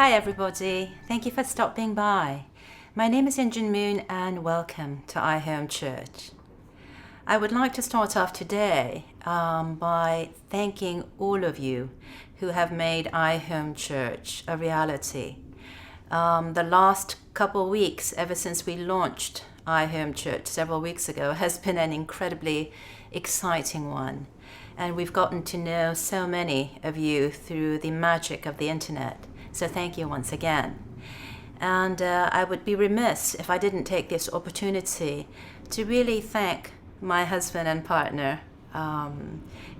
Hi everybody, thank you for stopping by. My name is In Jin Moon and welcome to iHome Church. I would like to start off today by thanking all of you who have made iHome Church a reality. The last couple weeks, ever since we launched iHome Church several weeks ago, has been an incredibly exciting one. And we've gotten to know so many of you through the magic of the internet. So thank you once again. And I would be remiss if I didn't take this opportunity to really thank my husband and partner,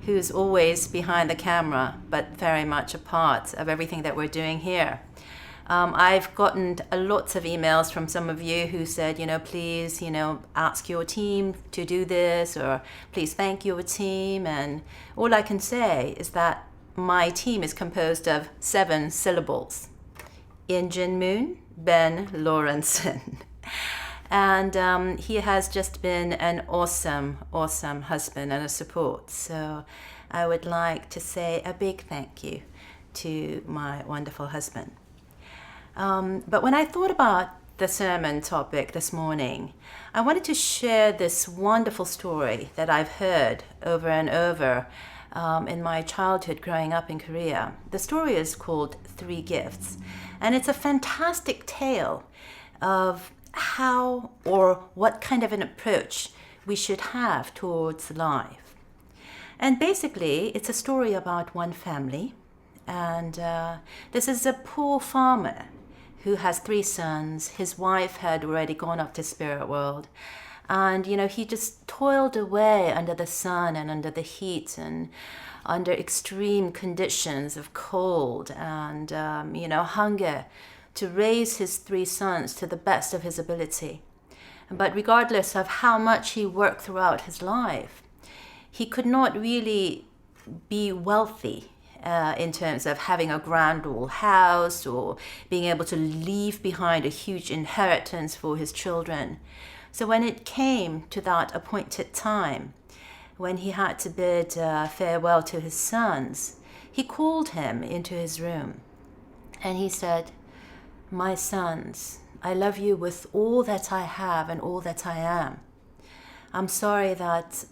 who's always behind the camera, but very much a part of everything that we're doing here. I've gotten lots of emails from some of you who said, please, ask your team to do this, or please thank your team. And all I can say is that my team is composed of 7 syllables. In Jin Moon, Ben Lorentzen. And he has just been an awesome husband and a support. So I would like to say a big thank you to my wonderful husband. But when I thought about the sermon topic this morning, I wanted to share this wonderful story that I've heard over and over in my childhood growing up in Korea. The story is called 3 Gifts, and it's a fantastic tale of how or what kind of an approach we should have towards life. And basically, it's a story about one family, and this is a poor farmer who has 3 sons. His wife had already gone up to spirit world. And, he just toiled away under the sun and under the heat and under extreme conditions of cold and, hunger to raise his 3 sons to the best of his ability. But regardless of how much he worked throughout his life, he could not really be wealthy in terms of having a grand old house or being able to leave behind a huge inheritance for his children. So when it came to that appointed time, when he had to bid farewell to his sons, he called him into his room and he said, "My sons, I love you with all that I have and all that I am. I'm sorry that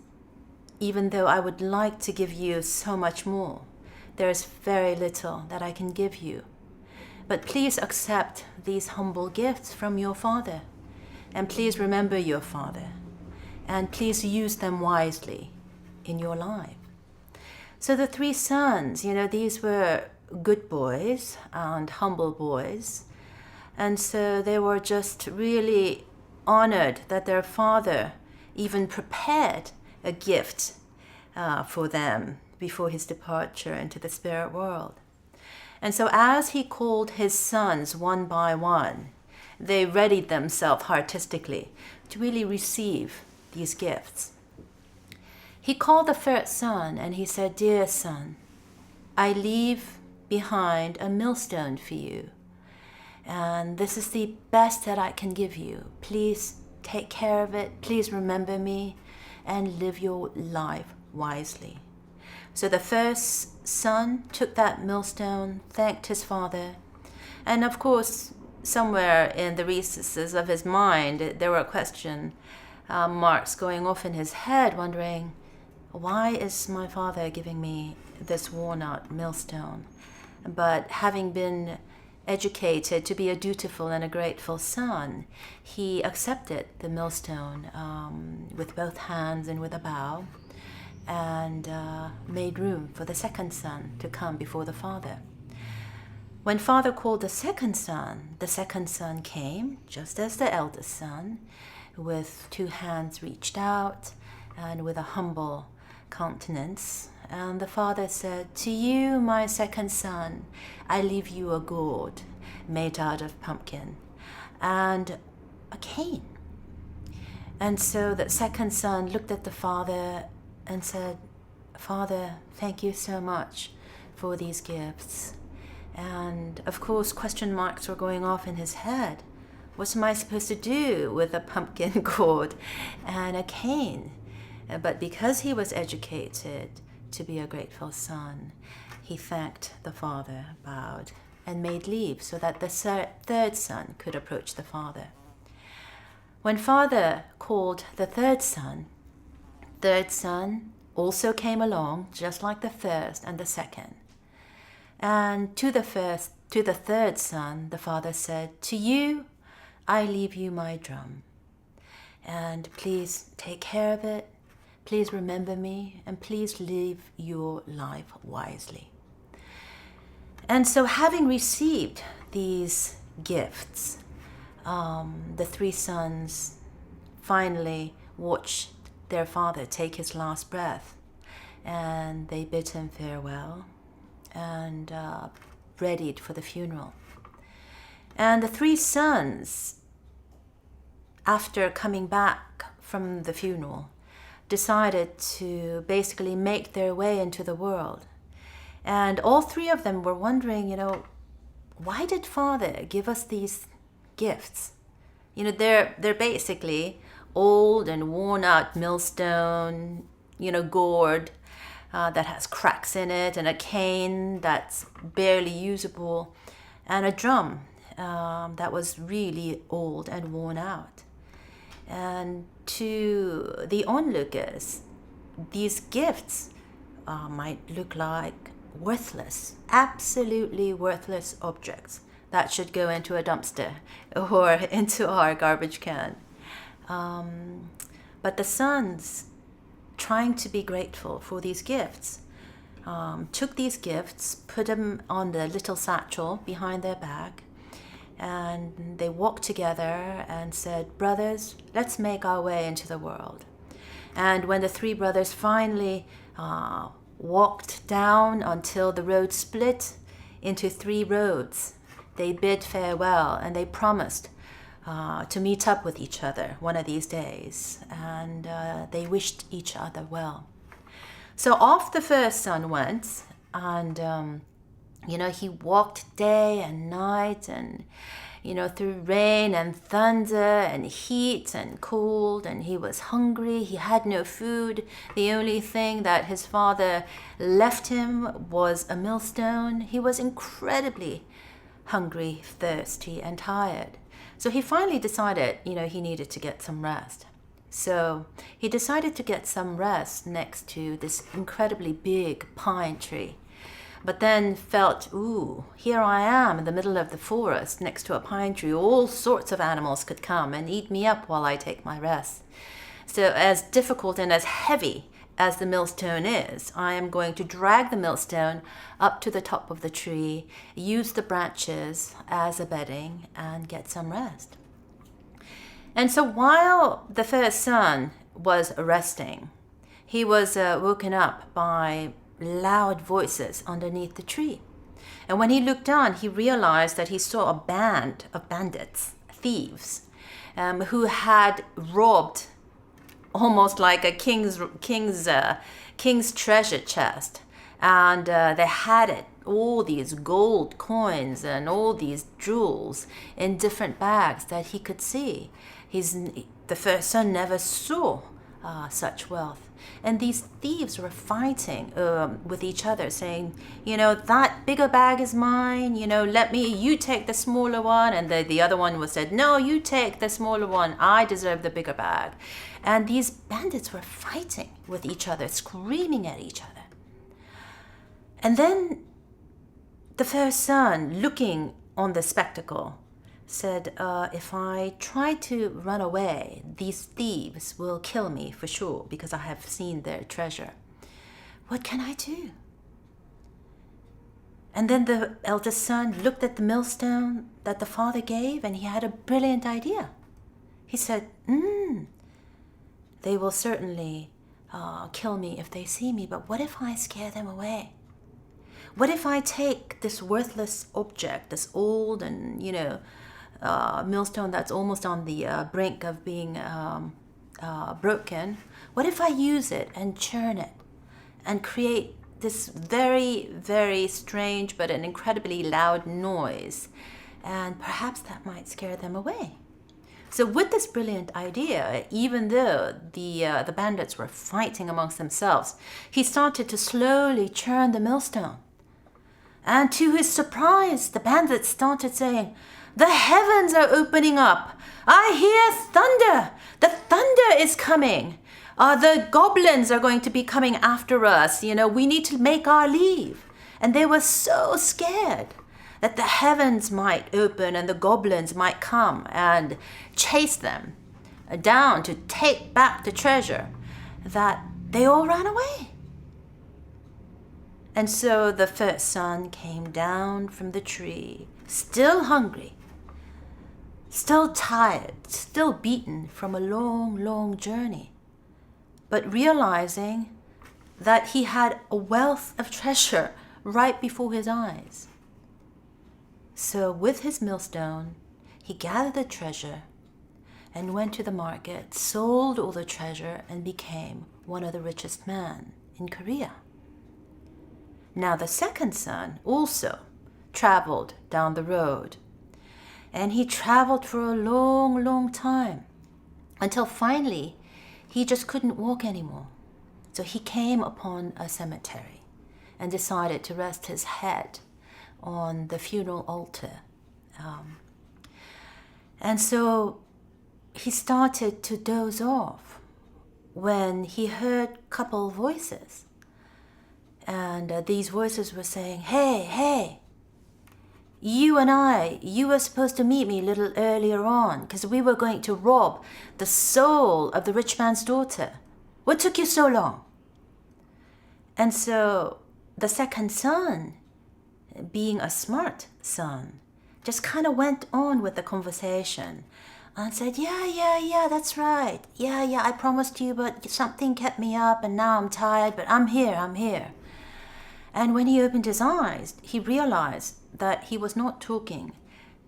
even though I would like to give you so much more, there is very little that I can give you. But please accept these humble gifts from your father. And please remember your father. And please use them wisely in your life." So the 3 sons, these were good boys and humble boys. And so they were just really honored that their father even prepared a gift for them before his departure into the spirit world. And so as he called his sons one by one, they readied themselves artistically to really receive these gifts. He called the first son and he said, "Dear son, I leave behind a millstone for you. And this is the best that I can give you. Please take care of it. Please remember me and live your life wisely." So the first son took that millstone, thanked his father, and of course, somewhere in the recesses of his mind, there were question marks going off in his head, wondering, why is my father giving me this worn-out millstone? But having been educated to be a dutiful and a grateful son, he accepted the millstone with both hands and with a bow, and made room for the second son to come before the father. When father called the second son came, just as the eldest son, with 2 hands reached out and with a humble countenance. And the father said, "To you, my second son, I leave you a gourd made out of pumpkin and a cane." And so the second son looked at the father and said, "Father, thank you so much for these gifts." And of course, question marks were going off in his head. What am I supposed to do with a pumpkin gourd and a cane? But because he was educated to be a grateful son, he thanked the father, bowed, and made leave so that the third son could approach the father. When father called the third son also came along, just like the first and the second. And to the third son, the father said, "To you, I leave you my drum. And please take care of it. Please remember me, and please live your life wisely." And so, having received these gifts, the three sons finally watched their father take his last breath, and they bid him farewell and readied for the funeral. And the three sons, after coming back from the funeral, decided to basically make their way into the world. And all three of them were wondering, why did Father give us these gifts? They're basically old and worn out millstone, gourd that has cracks in it, and a cane that's barely usable, and a drum that was really old and worn out. And to the onlookers, these gifts might look like worthless, absolutely worthless objects that should go into a dumpster or into our garbage can. But the sons, trying to be grateful for these gifts, took these gifts, put them on the little satchel behind their back, and they walked together and said, "Brothers, let's make our way into the world." And when the three brothers finally walked down until the road split into three roads, they bid farewell, and they promised to meet up with each other one of these days, and they wished each other well. So off the first son went, and he walked day and night, and through rain and thunder and heat and cold, and he was hungry. He had no food. The only thing that his father left him was a millstone. He was incredibly hungry, thirsty, and tired. So he finally decided, he needed to get some rest. So he decided to get some rest next to this incredibly big pine tree. But then felt, here I am in the middle of the forest next to a pine tree. All sorts of animals could come and eat me up while I take my rest. So as difficult and as heavy as the millstone is, I am going to drag the millstone up to the top of the tree, use the branches as a bedding, and get some rest. And so while the first son was resting, he was woken up by loud voices underneath the tree. And when he looked down, he realized that he saw a band of bandits, thieves, who had robbed almost like a king's treasure chest. And they had it, all these gold coins and all these jewels in different bags that he could see. The first son never saw such wealth. And these thieves were fighting with each other, saying, that bigger bag is mine, you take the smaller one. And the other one said, no, you take the smaller one, I deserve the bigger bag. And these bandits were fighting with each other, screaming at each other. And then the first son, looking on the spectacle, said, if I try to run away, these thieves will kill me for sure because I have seen their treasure. What can I do? And then the eldest son looked at the millstone that the father gave, and he had a brilliant idea. He said, they will certainly kill me if they see me, but what if I scare them away? What if I take this worthless object, this old and, millstone that's almost on the brink of being broken? What if I use it and churn it and create this very, very strange but an incredibly loud noise? And perhaps that might scare them away. So with this brilliant idea, even though the bandits were fighting amongst themselves, he started to slowly churn the millstone. And to his surprise, the bandit started saying, "The heavens are opening up. I hear thunder. The thunder is coming. The goblins are going to be coming after us. We need to make our leave." And they were so scared that the heavens might open and the goblins might come and chase them down to take back the treasure, that they all ran away. And so the first son came down from the tree, still hungry, still tired, still beaten from a long, long journey, but realizing that he had a wealth of treasure right before his eyes. So with his millstone, he gathered the treasure and went to the market, sold all the treasure, and became one of the richest men in Korea. Now the second son also traveled down the road, and he traveled for a long, long time until finally he just couldn't walk anymore. So he came upon a cemetery and decided to rest his head on the funeral altar. And so he started to doze off when he heard a couple voices. And these voices were saying, hey, you were supposed to meet me a little earlier on because we were going to rob the soul of the rich man's daughter. What took you so long? And so the second son, being a smart son, just kind of went on with the conversation and said, yeah, that's right. Yeah, I promised you, but something kept me up and now I'm tired, but I'm here. And when he opened his eyes, he realized that he was not talking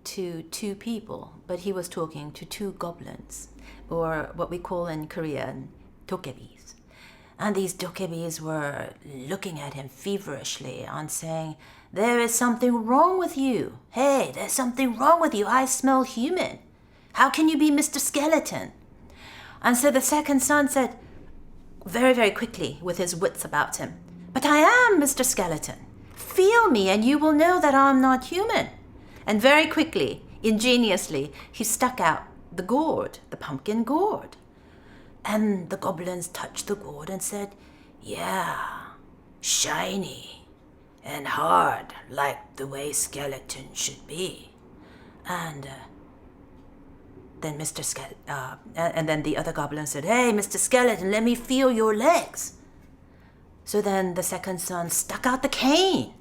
to two people, but he was talking to two goblins, or what we call in Korean, dokebis. And these dokebis were looking at him feverishly and saying, "There is something wrong with you. Hey, there's something wrong with you. I smell human. How can you be Mr. Skeleton?" And so the second son said, very, very quickly, with his wits about him, "But I am Mr. Skeleton. Feel me and you will know that I'm not human." And very quickly, ingeniously, he stuck out the gourd, the pumpkin gourd. And the goblins touched the gourd and said, "Yeah, shiny and hard like the way skeleton should be." And then then the other goblin said, "Hey, Mr. Skeleton, let me feel your legs." So then the second son stuck out the cane.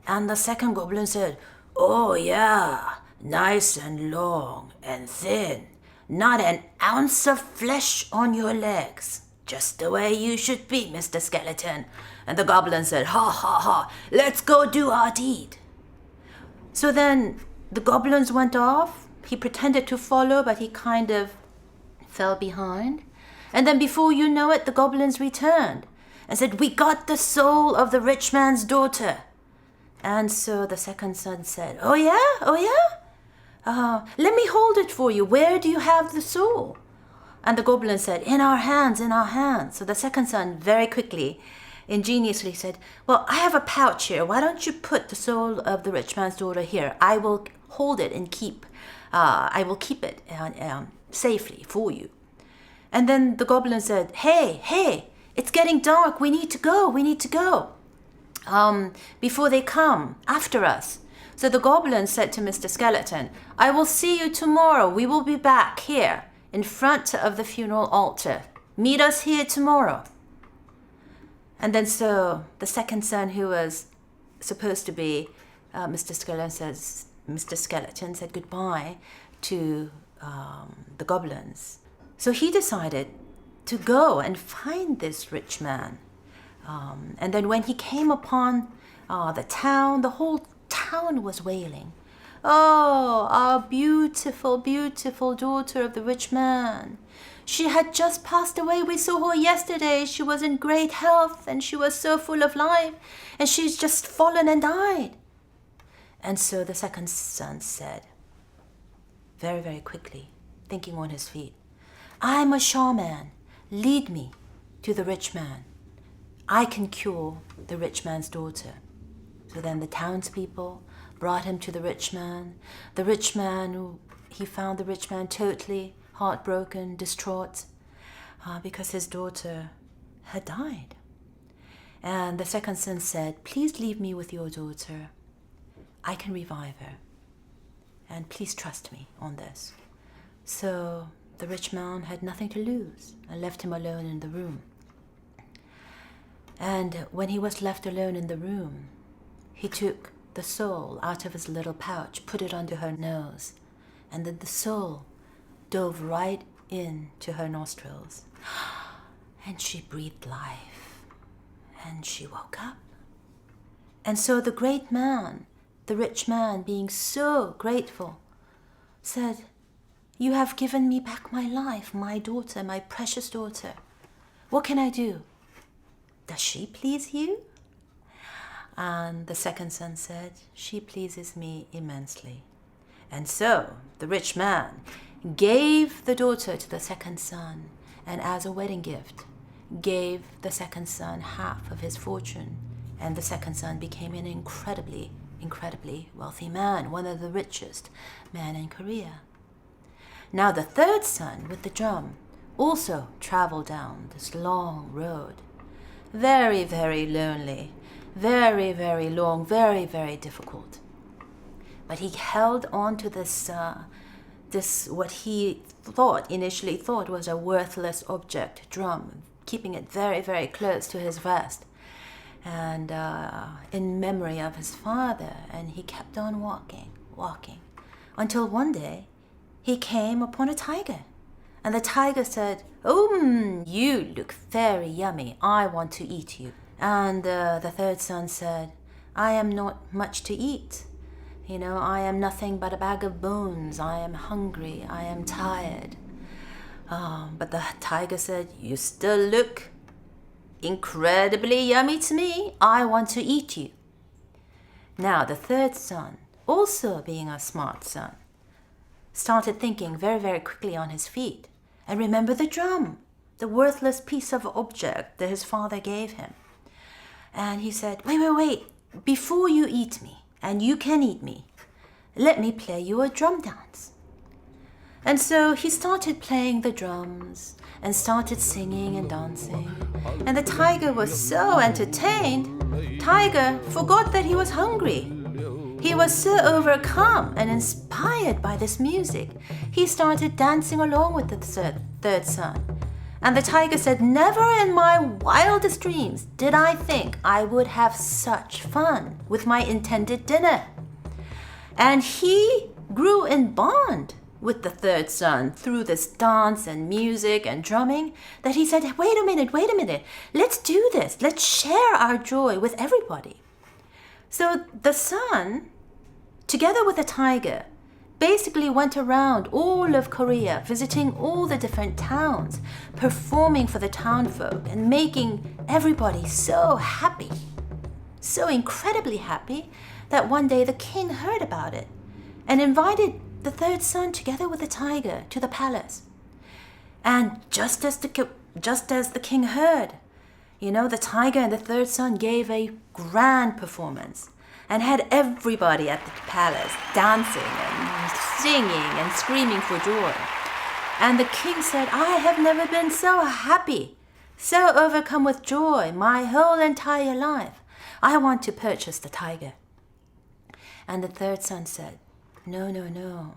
And the second goblin said, "Oh yeah, nice and long and thin. Not an ounce of flesh on your legs. Just the way you should be, Mr. Skeleton." And the goblin said, "Ha ha ha, let's go do our deed." So then the goblins went off. He pretended to follow, but he kind of fell behind. And then before you know it, the goblins returned and said, "We got the soul of the rich man's daughter." And so the second son said, Oh yeah? Let me hold it for you. Where do you have the soul?" And the goblin said, in our hands. So the second son very quickly, ingeniously said, "Well, I have a pouch here. Why don't you put the soul of the rich man's daughter here? I will hold it and keep it safely for you." And then the goblin said, Hey, it's getting dark. We need to go. Before they come after us. So the goblin said to Mr. Skeleton, "I will see you tomorrow. We will be back here in front of the funeral altar. Meet us here tomorrow." And then so the second son, who was supposed to be Mr. Skeleton, said goodbye to the goblins. So he decided to go and find this rich man. And then when he came upon the town, the whole town was wailing. "Oh, our beautiful, beautiful daughter of the rich man. She had just passed away. We saw her yesterday. She was in great health and she was so full of life. And she's just fallen and died." And so the second son said, very, very quickly, thinking on his feet, "I'm a shaman. Lead me to the rich man. I can cure the rich man's daughter." So then the townspeople brought him to the rich man. He found the rich man totally heartbroken, distraught, because his daughter had died. And the second son said, "Please leave me with your daughter. I can revive her. And please trust me on this." So the rich man had nothing to lose and left him alone in the room. And when he was left alone in the room, he took the soul out of his little pouch, put it under her nose, and then the soul dove right into her nostrils. And she breathed life, and she woke up. And so the great man, the rich man, being so grateful, said, "You have given me back my life, my daughter, my precious daughter. What can I do? Does she please you?" And the second son said, "She pleases me immensely." And so the rich man gave the daughter to the second son, and as a wedding gift, gave the second son half of his fortune. And the second son became an incredibly wealthy man, one of the richest men in Korea. Now the third son with the drum also traveled down this long road. Very, very lonely, very, very long, very, very difficult. But he held on to this what he initially thought was a worthless object, drum, keeping it very, very close to his vest, and in memory of his father. And he kept on walking, until one day he came upon a tiger. And the tiger said, "Oh, you look very yummy. I want to eat you." And the third son said, "I am not much to eat. I am nothing but a bag of bones. I am hungry. I am tired." But the tiger said, "You still look incredibly yummy to me. I want to eat you." Now the third son, also being a smart son, started thinking very, very quickly on his feet and remembered the drum, the worthless piece of object that his father gave him. And he said, wait, before you eat me, and you can eat me, let me play you a drum dance." And so he started playing the drums and started singing and dancing. And the tiger was so entertained, Tiger forgot that he was hungry. He was so overcome and inspired by this music, he started dancing along with the third son. And the tiger said, "Never in my wildest dreams did I think I would have such fun with my intended dinner." And he grew in bond with the third son through this dance and music and drumming, that he said, wait a minute, let's do this. Let's share our joy with everybody. So the son, together with the tiger, basically went around all of Korea, visiting all the different towns, performing for the townfolk and making everybody so happy, so incredibly happy, that one day the king heard about it and invited the third son together with the tiger to the palace. And just as the king heard, the tiger and the third son gave a grand performance and had everybody at the palace dancing and singing and screaming for joy. And the king said, "I have never been so happy, so overcome with joy my whole entire life. I want to purchase the tiger." And the third son said, No.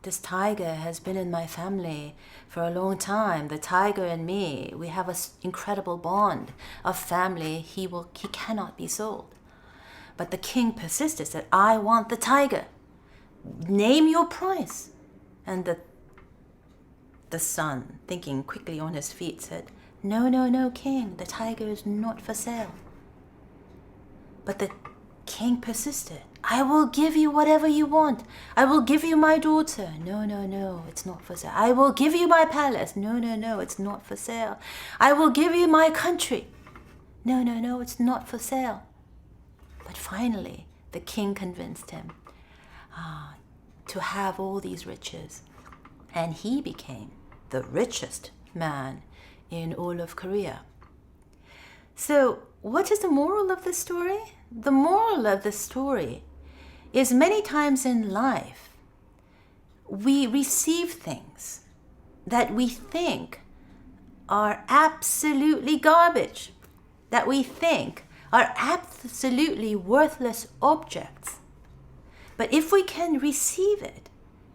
This tiger has been in my family for a long time. The tiger and me, we have an incredible bond of family. He cannot be sold." But the king persisted, said, "I want the tiger. Name your price." And the son, thinking quickly on his feet, said, No, king, the tiger is not for sale." But the king persisted. "I will give you whatever you want. I will give you my daughter." No, it's not for sale. "I will give you my palace." No, it's not for sale. "I will give you my country." No, it's not for sale. But finally, the king convinced him to have all these riches. And he became the richest man in all of Korea. So, what is the moral of the story? The moral of the story is many times in life, we receive things that we think are absolutely garbage, that we think are absolutely worthless objects. But if we can receive it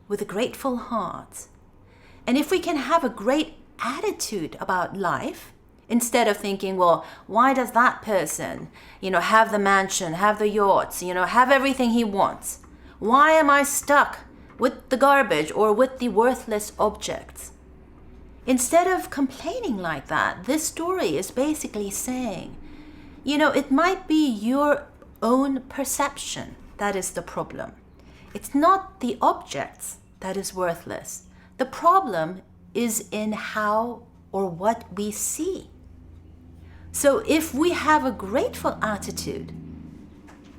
with a grateful heart, and if we can have a great attitude about life, instead of thinking, well, why does that person, have the mansion, have the yachts, have everything he wants? Why am I stuck with the garbage or with the worthless objects? Instead of complaining like that, this story is basically saying, it might be your own perception that is the problem. It's not the objects that is worthless. The problem is in how or what we see. So if we have a grateful attitude,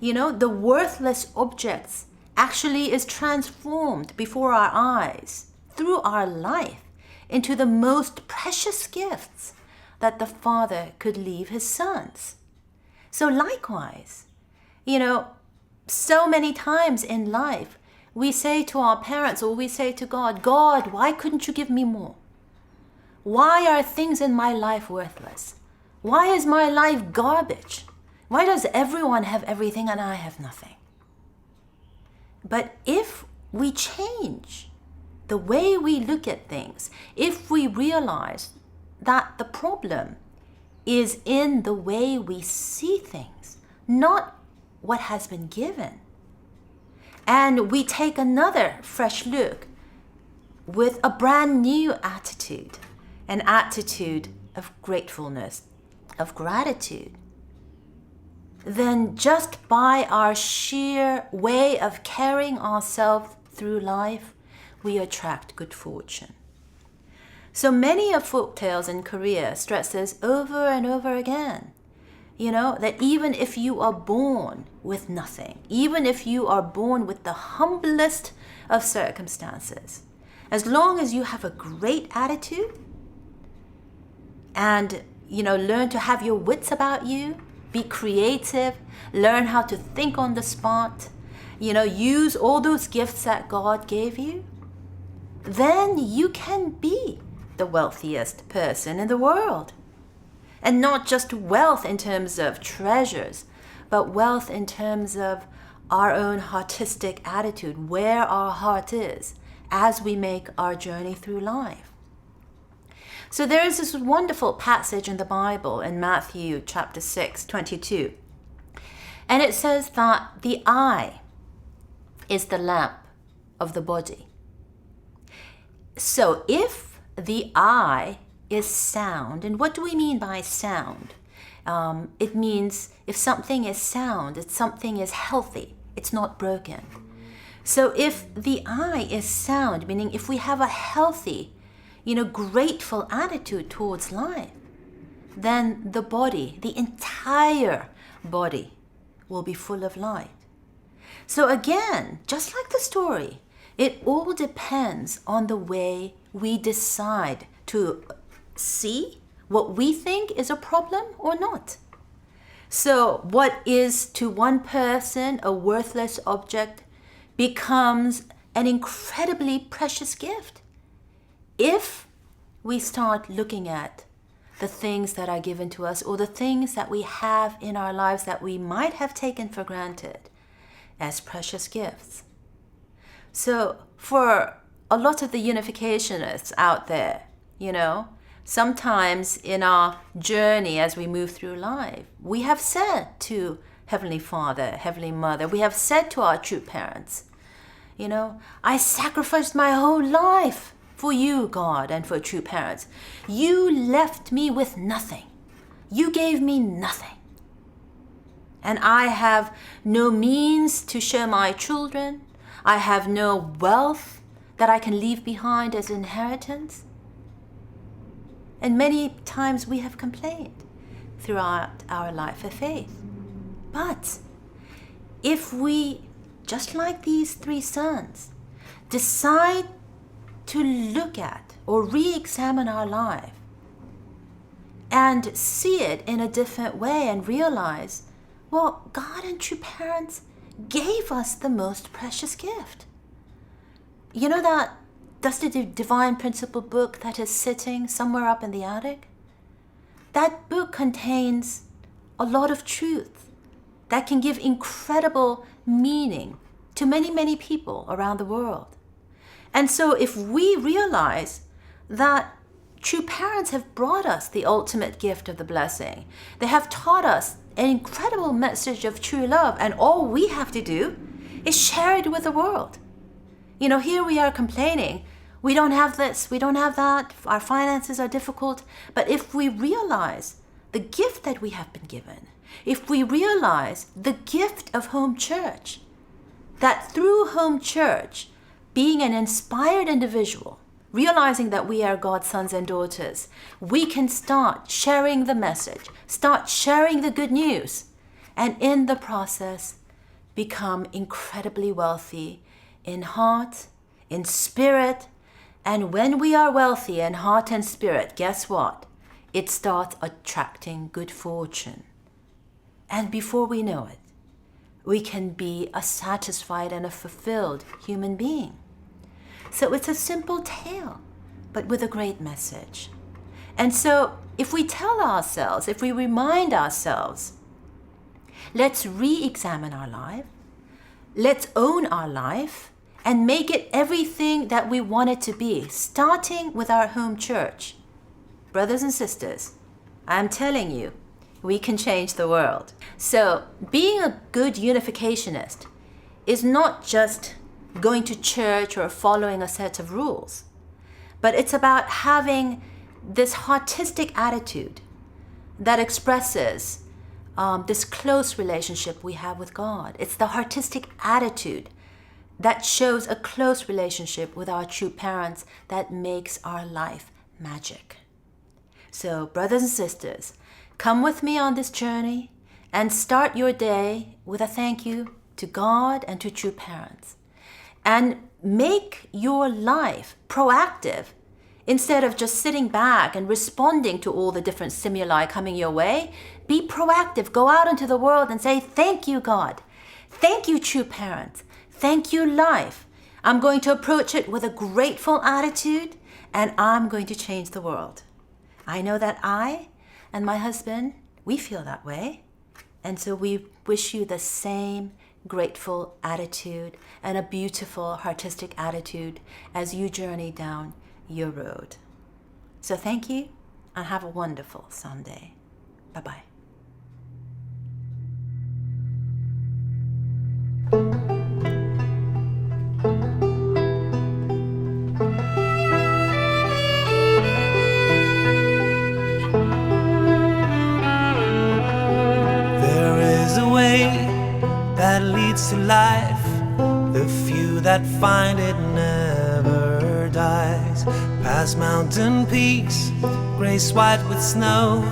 the worthless objects actually is transformed before our eyes, through our life, into the most precious gifts that the Father could leave his sons. So likewise, so many times in life, we say to our parents or we say to God, God, why couldn't you give me more? Why are things in my life worthless? Why is my life garbage? Why does everyone have everything and I have nothing? But if we change the way we look at things, if we realize that the problem is in the way we see things, not what has been given, and we take another fresh look with a brand new attitude, an attitude of gratefulness, of gratitude, then just by our sheer way of carrying ourselves through life, we attract good fortune. So many of folk tales in Korea stress this over and over again. That even if you are born with nothing, even if you are born with the humblest of circumstances, as long as you have a great attitude and, learn to have your wits about you, be creative, learn how to think on the spot, use all those gifts that God gave you, then you can be the wealthiest person in the world. And not just wealth in terms of treasures, but wealth in terms of our own heartistic attitude, where our heart is as we make our journey through life. So there is this wonderful passage in the Bible in Matthew chapter 6:22. And it says that the eye is the lamp of the body. So if the eye is sound, and what do we mean by sound? It means if something is sound, if something is healthy, it's not broken. So if the eye is sound, meaning if we have a healthy, grateful attitude towards life, then the body, the entire body, will be full of light. So again, just like the story, it all depends on the way we decide to see what we think is a problem or not. So what is to one person a worthless object becomes an incredibly precious gift if we start looking at the things that are given to us or the things that we have in our lives that we might have taken for granted as precious gifts. So for a lot of the unificationists out there, sometimes in our journey as we move through life, we have said to Heavenly Father, Heavenly Mother, we have said to our true parents, I sacrificed my whole life for you, God, and for true parents. You left me with nothing. You gave me nothing. And I have no means to show my children. I have no wealth that I can leave behind as inheritance. And many times we have complained throughout our life of faith. But if we, just like these three sons, decide to look at or re-examine our life and see it in a different way and realize, well, God and true parents gave us the most precious gift. You know that Dusty Divine Principle book that is sitting somewhere up in the attic? That book contains a lot of truth that can give incredible meaning to many, many people around the world. And so if we realize that true parents have brought us the ultimate gift of the blessing, they have taught us an incredible message of true love, and all we have to do is share it with the world. You know, here we are complaining, we don't have this, we don't have that, our finances are difficult. But if we realize the gift that we have been given, if we realize the gift of home church, that through home church, being an inspired individual, realizing that we are God's sons and daughters, we can start sharing the message, start sharing the good news, and in the process, become incredibly wealthy in heart, in spirit. And when we are wealthy in heart and spirit, guess what? It starts attracting good fortune. And before we know it, we can be a satisfied and a fulfilled human being. So it's a simple tale, but with a great message. And so if we tell ourselves, if we remind ourselves, let's re-examine our life, let's own our life, and make it everything that we want it to be, starting with our home church. Brothers and sisters, I'm telling you, we can change the world. So being a good unificationist is not just going to church or following a set of rules, but it's about having this heartistic attitude that expresses this close relationship we have with God. It's the heartistic attitude that shows a close relationship with our true parents that makes our life magic. So, brothers and sisters, come with me on this journey and start your day with a thank you to God and to true parents. And make your life proactive instead of just sitting back and responding to all the different stimuli coming your way. Be proactive. Go out into the world and say, thank you, God. Thank you, true parents. Thank you, life. I'm going to approach it with a grateful attitude, and I'm going to change the world. I know that I and my husband, we feel that way. And so we wish you the same grateful attitude and a beautiful artistic attitude as you journey down your road. So thank you and have a wonderful Sunday. Bye-bye. That leads to life, the few that find it never dies. Past mountain peaks, grace white with snow,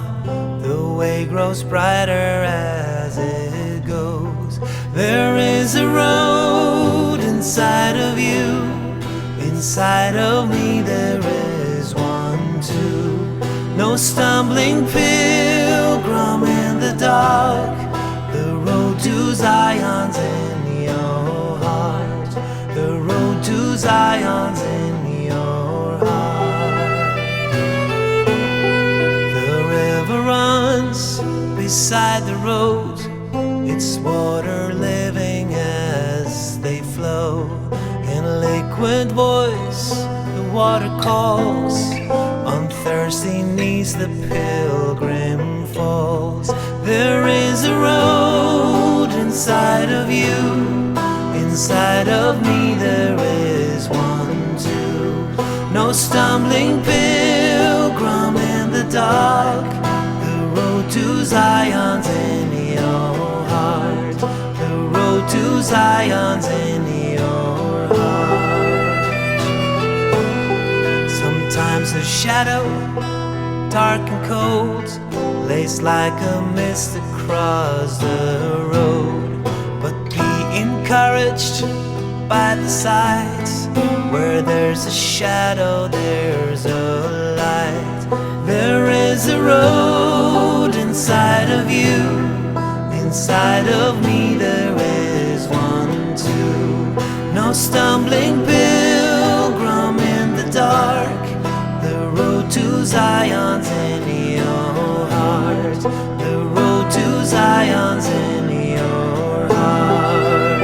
the way grows brighter as it goes. There is a road inside of you, inside of me there is one too. No stumbling pilgrim in the dark, the road to Zion's in your heart. The road to Zion's in your heart. The river runs beside the road, its water living as they flow. In a liquid voice the water calls, on thirsty knees the pilgrim falls. There is a road inside of you, inside of me there is one too. No stumbling pilgrim in the dark, the road to Zion's in your heart. The road to Zion's in your heart. Sometimes the shadow, dark and cold, lays like a mist across the road. But be encouraged by the sights, where there's a shadow there's a light. There is a road inside of you, inside of me there is one too. No stumbling pilgrim in the dark, the road to Zion's in your heart, the road to Zion's in your heart.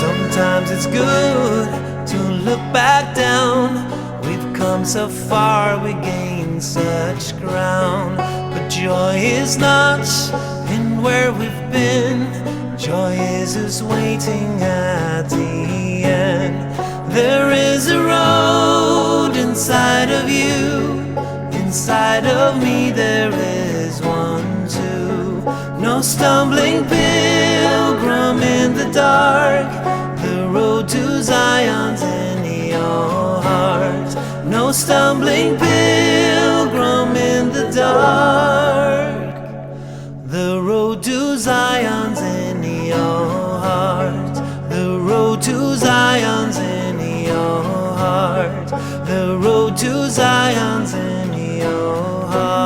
Sometimes it's good to look back down. We've come so far, we gained such ground. But joy is not in where we've been, joy is who's waiting at the end. There is a road inside of you, inside of me there is one too. No stumbling pilgrim in the dark, the road to Zion's in your heart. No stumbling pilgrim in the dark, the road to Zion's in your heart, the road to Zion's in your heart, the road to Zion's in your heart.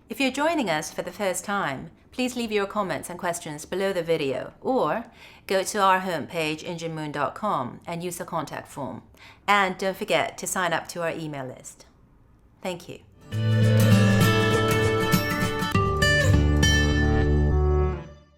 If you're joining us for the first time, please leave your comments and questions below the video, or go to our homepage injinmoon.com and use the contact form. And don't forget to sign up to our email list. Thank you.